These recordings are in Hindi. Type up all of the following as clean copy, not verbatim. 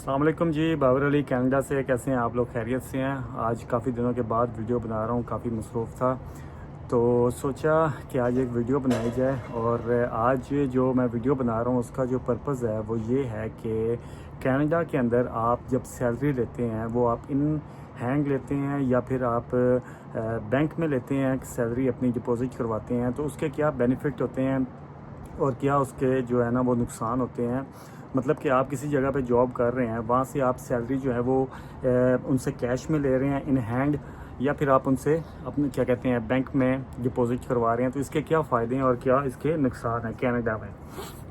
अस्सलाम वालेकुम जी, बाबर अली कनाडा से। कैसे हैं आप लोग? खैरियत से हैं? आज काफ़ी दिनों के बाद वीडियो बना रहा हूँ, काफ़ी मसरूफ़ था तो सोचा कि आज एक वीडियो बनाई जाए। और आज जो मैं वीडियो बना रहा हूँ उसका जो पर्पज़ है वो ये है कि कनाडा के अंदर आप जब सैलरी लेते हैं वो आप इन हैंड लेते हैं या फिर आप बैंक में लेते हैं, सैलरी अपनी डिपॉजिट करवाते हैं, तो उसके क्या बेनिफिट होते हैं और क्या उसके जो है ना वो नुकसान होते हैं। मतलब कि आप किसी जगह पे जॉब कर रहे हैं, वहाँ से आप सैलरी जो है वो उनसे कैश में ले रहे हैं इन हैंड, या फिर आप उनसे अपने क्या कहते हैं बैंक में डिपॉजिट करवा रहे हैं। तो इसके क्या फ़ायदे हैं और क्या इसके नुकसान हैं कनाडा में।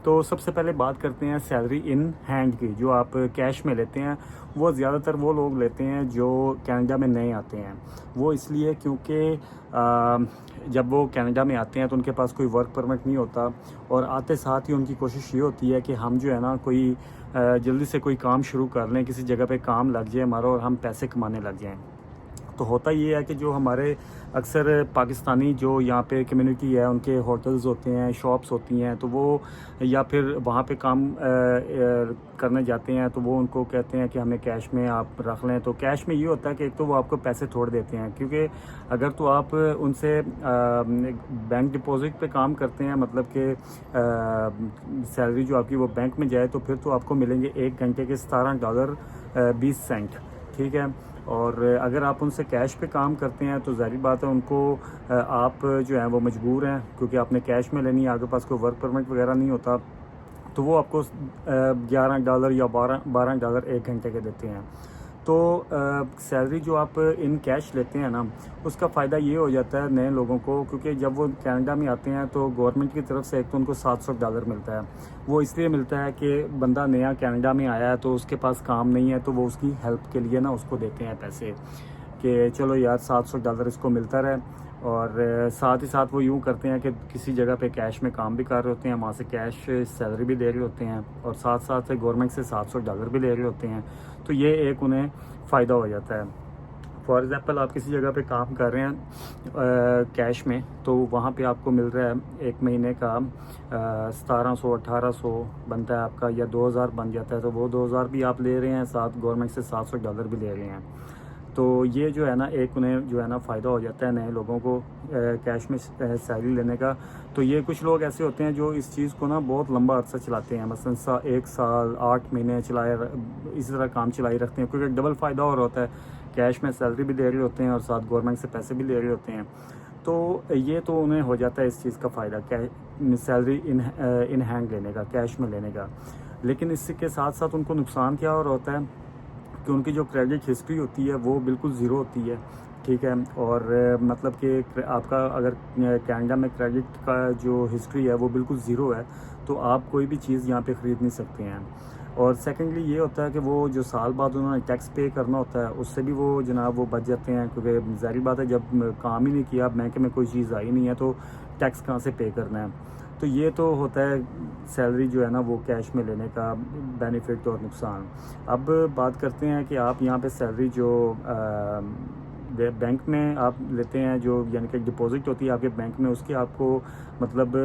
तो सबसे पहले बात करते हैं सैलरी इन हैंड की, जो आप कैश में लेते हैं। वो ज़्यादातर वो लोग लेते हैं जो कनाडा में नए आते हैं। वो इसलिए क्योंकि जब वो कनाडा में आते हैं तो उनके पास कोई वर्क परमिट नहीं होता, और आते साथ ही उनकी कोशिश ये होती है कि हम जो है ना कोई जल्दी से कोई काम शुरू कर लें, किसी जगह पे काम लग जाए हमारा और हम पैसे कमाने लग जाएं। तो होता ये है कि जो हमारे अक्सर पाकिस्तानी जो यहाँ पे कम्युनिटी है, उनके होटल्स होते हैं, शॉप्स होती हैं, तो वो या फिर वहाँ पे काम करने जाते हैं, तो वो उनको कहते हैं कि हमें कैश में आप रख लें। तो कैश में ये होता है कि एक तो वो आपको पैसे छोड़ देते हैं, क्योंकि अगर तो आप उनसे बैंक डिपॉजिट पे काम करते हैं, मतलब कि सैलरी जो आपकी वो बैंक में जाए, तो फिर तो आपको मिलेंगे 1 घंटे के $17.20। ठीक है। और अगर आप उनसे कैश पे काम करते हैं तो ज़ाहिर बात है उनको आप जो है वो मजबूर हैं, क्योंकि आपने कैश में लेनी है, आपके पास कोई वर्क परमिट वगैरह नहीं होता, तो वो आपको $11 या $12 1 घंटे के देते हैं। तो सैलरी जो आप इन कैश लेते हैं ना, उसका फ़ायदा ये हो जाता है नए लोगों को, क्योंकि जब वो कनाडा में आते हैं तो गवर्नमेंट की तरफ से एक तो उनको $700 मिलता है। वो इसलिए मिलता है कि बंदा नया कनाडा में आया है तो उसके पास काम नहीं है, तो वो उसकी हेल्प के लिए ना उसको देते हैं पैसे कि चलो यार $700 इसको मिलता रहे। और साथ ही साथ वो यूँ करते हैं कि किसी जगह पे कैश में काम भी कर रहे होते हैं, वहाँ से कैश सैलरी भी दे रहे होते हैं, और साथ साथ से गवर्नमेंट से $700 भी ले रहे होते हैं। तो ये एक उन्हें फ़ायदा हो जाता है। फॉर एग्ज़ाम्पल आप किसी जगह पे काम कर रहे हैं कैश में, तो वहाँ पे आपको मिल रहा है एक महीने का 1700-1800 बनता है आपका, या 2000 बन जाता है। तो वो 2000 भी आप ले रहे हैं, साथ गवर्नमेंट से $700 भी ले रहे हैं। तो ये जो है ना एक उन्हें जो है ना फ़ायदा हो जाता है नए लोगों को कैश में सैलरी लेने का। तो ये कुछ लोग ऐसे होते हैं जो इस चीज़ को ना बहुत लंबा अरसा चलाते हैं, मसलन 1 साल 8 महीने चलाए, इसी तरह काम चलाई रखते हैं, क्योंकि डबल फ़ायदा और होता है, कैश में सैलरी भी ले रहे होते हैं और साथ गवर्नमेंट से पैसे भी ले रहे होते हैं। तो ये तो उन्हें हो जाता है इस चीज़ का फ़ायदा, सैलरी इन हैंड लेने का, कैश में लेने का। लेकिन इसके साथ साथ उनको नुकसान क्या और होता है कि उनकी जो क्रेडिट हिस्ट्री होती है वो बिल्कुल ज़ीरो होती है। ठीक है। और मतलब कि आपका अगर कनाडा में क्रेडिट का जो हिस्ट्री है वो बिल्कुल ज़ीरो है, तो आप कोई भी चीज़ यहाँ पे ख़रीद नहीं सकते हैं। और सेकेंडली ये होता है कि वो जो साल बाद उन्होंने टैक्स पे करना होता है, उससे भी वो जनाब वो बच जाते हैं, क्योंकि ज़ाहिर बात है जब काम ही नहीं किया, बैंक में कोई चीज़ आई नहीं है, तो टैक्स कहाँ से पे करना है। तो ये तो होता है सैलरी जो है ना वो कैश में लेने का बेनिफिट और नुकसान। अब बात करते हैं कि आप यहाँ पे सैलरी जो बैंक में आप लेते हैं, जो यानी कि डिपॉजिट होती है आपके बैंक में, उसके आपको मतलब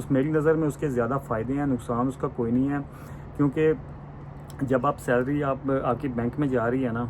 मेरी नज़र में उसके ज़्यादा फ़ायदे हैं, नुकसान उसका कोई नहीं है। क्योंकि जब आप सैलरी आपकी बैंक में जा रही है ना,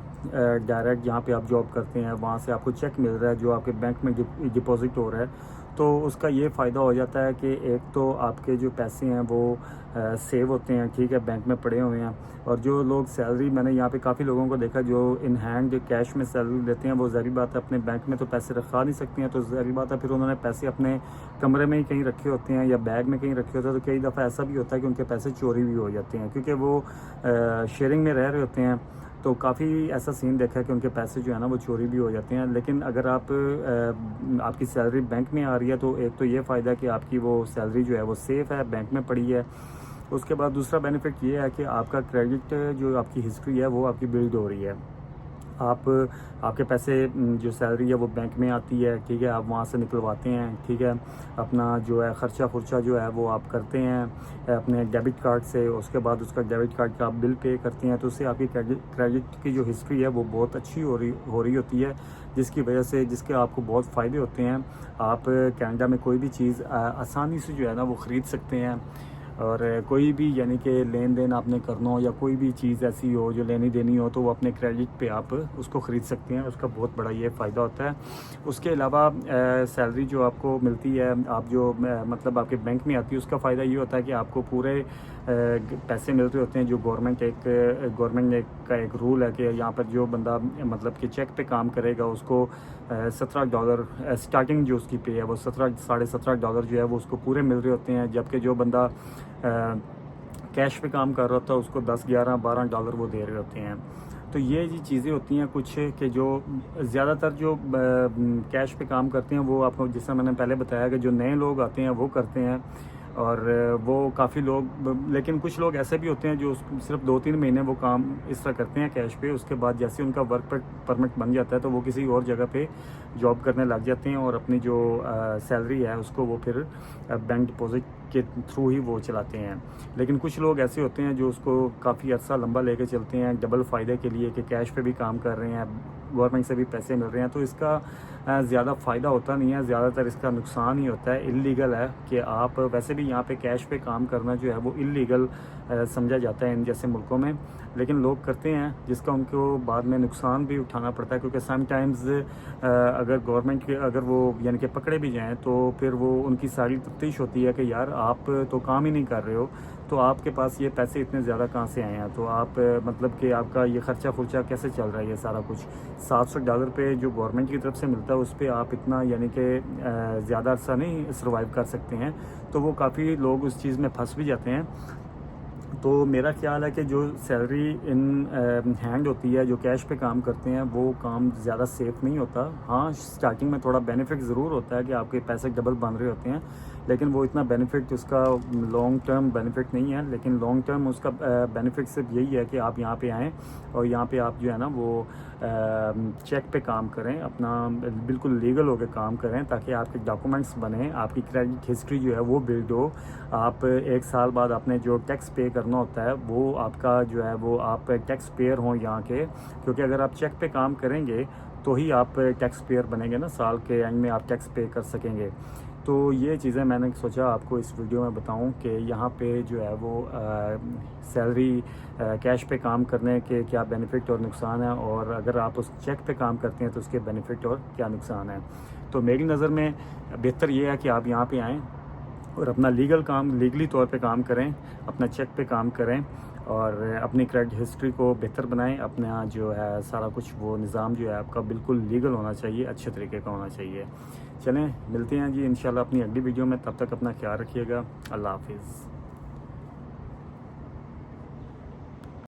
डायरेक्ट जहाँ पे आप जॉब करते हैं वहाँ से आपको चेक मिल रहा है जो आपके बैंक में डिपॉजिट हो रहा है, तो उसका ये फ़ायदा हो जाता है कि एक तो आपके जो पैसे हैं वो सेव होते हैं, ठीक है, बैंक में पड़े हुए हैं। और जो लोग सैलरी, मैंने यहाँ पे काफ़ी लोगों को देखा जो इन हैंड कैश में सैलरी लेते हैं, वो ज़ाहिर बात है अपने बैंक में तो पैसे रखा नहीं सकते हैं, तो ज़ाहिर बात है फिर उन्होंने पैसे अपने कमरे में ही कहीं रखे होते हैं या बैग में कहीं रखे होते हैं। तो कई दफ़ा ऐसा भी होता है कि उनके पैसे चोरी भी हो जाते हैं, क्योंकि वो शेयरिंग में रह रहे होते हैं। तो काफ़ी ऐसा सीन देखा है कि उनके पैसे जो है ना वो चोरी भी हो जाते हैं। लेकिन अगर आपकी सैलरी बैंक में आ रही है, तो एक तो ये फ़ायदा है कि आपकी वो सैलरी जो है वो सेफ़ है, बैंक में पड़ी है। उसके बाद दूसरा बेनिफिट ये है कि आपका क्रेडिट जो आपकी हिस्ट्री है वो आपकी बिल्ड हो रही है। आपके पैसे जो सैलरी है वो बैंक में आती है, ठीक है, आप वहाँ से निकलवाते हैं, ठीक है, अपना जो है ख़र्चा जो है वो आप करते हैं अपने डेबिट कार्ड से। उसके बाद उसका डेबिट कार्ड का आप बिल पे करते हैं, तो उससे आपकी क्रेडिट की जो हिस्ट्री है वो बहुत अच्छी हो रही होती है, जिसकी वजह से जिसके आपको बहुत फ़ायदे होते हैं। आप कनाडा में कोई भी चीज़ आसानी से जो है ना वो ख़रीद सकते हैं। और कोई भी यानी कि लेन देन आपने करना हो या कोई भी चीज़ ऐसी हो जो लेनी देनी हो तो वो अपने क्रेडिट पे आप उसको ख़रीद सकते हैं। उसका बहुत बड़ा ये फ़ायदा होता है। उसके अलावा सैलरी जो आपको मिलती है, आप जो मतलब आपके बैंक में आती है, उसका फ़ायदा ये होता है कि आपको पूरे पैसे मिल रहे होते हैं। जो गवर्नमेंट का एक रूल है कि यहाँ पर जो बंदा मतलब कि चेक पे काम करेगा उसको $17 स्टार्टिंग जो उसकी पे है वो $17.5 जो है वो उसको पूरे मिल रहे होते हैं। जबकि जो बंदा कैश पे काम कर रहा होता है उसको 10, 11, $12 वो दे रहे होते हैं। तो ये जी चीज़ें होती हैं कुछ कि जो ज़्यादातर जो कैश पे काम करते हैं वो आपको, जैसा मैंने पहले बताया कि जो नए लोग आते हैं वो करते हैं। और वो काफ़ी लोग, लेकिन कुछ लोग ऐसे भी होते हैं जो सिर्फ 2-3 महीने वो काम इस तरह करते हैं कैश पे। उसके बाद जैसे उनका वर्क परमिट बन जाता है तो वो किसी और जगह पे जॉब करने लग जाते हैं और अपनी जो सैलरी है उसको वो फिर बैंक डिपॉजिट के थ्रू ही वो चलाते हैं। लेकिन कुछ लोग ऐसे होते हैं जो उसको काफ़ी अर्सा लंबा लेके चलते हैं डबल फ़ायदे के लिए कि कैश पे भी काम कर रहे हैं, गवर्नमेंट से भी पैसे मिल रहे हैं। तो इसका ज़्यादा फ़ायदा होता नहीं है, ज़्यादातर इसका नुकसान ही होता है। इल्लीगल है कि आप वैसे भी यहाँ पे कैश पे काम करना जो है वो इल्लीगल समझा जाता है इन जैसे मुल्कों में, लेकिन लोग करते हैं जिसका उनको बाद में नुकसान भी उठाना पड़ता है। क्योंकि समटाइम्स अगर गवर्नमेंट के अगर वो यानी कि पकड़े भी जाएँ तो फिर वो उनकी सारी तफ्तीश होती है कि यार आप तो काम ही नहीं कर रहे हो, तो आपके पास ये पैसे इतने ज़्यादा कहाँ से आए हैं, तो आप मतलब कि आपका ये ख़र्चा खुर्चा कैसे चल रहा है। ये सारा कुछ $700 पे जो गवर्नमेंट की तरफ से मिलता है उस पर आप इतना यानी कि ज़्यादा अर्सा नहीं सर्वाइव कर सकते हैं। तो वो काफ़ी लोग उस चीज़ में फंस भी जाते हैं। तो मेरा ख्याल है कि जो सैलरी इन हैंड होती है, जो कैश पे काम करते हैं, वो काम ज़्यादा सेफ़ नहीं होता। हाँ, स्टार्टिंग में थोड़ा बेनिफिट ज़रूर होता है कि आपके पैसे डबल बन रहे होते हैं, लेकिन वो इतना बेनिफिट उसका लॉन्ग टर्म बेनिफिट नहीं है। लेकिन लॉन्ग टर्म उसका बेनिफिट सिर्फ यही है कि आप यहाँ पे आएँ और यहाँ पे आप जो है ना वो चेक पे काम करें, अपना बिल्कुल लीगल होकर काम करें ताकि आपके डॉक्यूमेंट्स बने, आपकी क्रेडिट हिस्ट्री जो है वो बिल्ड हो। आप 1 साल बाद आपने जो टैक्स पे करना होता है वो आपका जो है वो आप टैक्स पेयर हों यहाँ के, क्योंकि अगर आप चेक पे काम करेंगे तो ही आप टैक्स पेयर बनेंगे ना, साल के एंड में आप टैक्स पे कर सकेंगे। तो ये चीज़ें मैंने सोचा आपको इस वीडियो में बताऊं कि यहाँ पे जो है वो सैलरी कैश पे काम करने के क्या बेनिफिट और नुकसान है, और अगर आप उस चेक पे काम करते हैं तो उसके बेनिफिट और क्या नुकसान है। तो मेरी नज़र में बेहतर ये है कि आप यहाँ पे आएँ और अपना लीगली तौर पे काम करें, अपना चेक पे काम करें और अपनी क्रेडिट हिस्ट्री को बेहतर बनाएं। अपना जो है सारा कुछ वो निज़ाम जो है आपका बिल्कुल लीगल होना चाहिए, अच्छे तरीके का होना चाहिए। चलें मिलते हैं जी इंशाल्लाह अपनी अगली वीडियो में, तब तक अपना ख्याल रखिएगा। अल्लाह हाफिज़।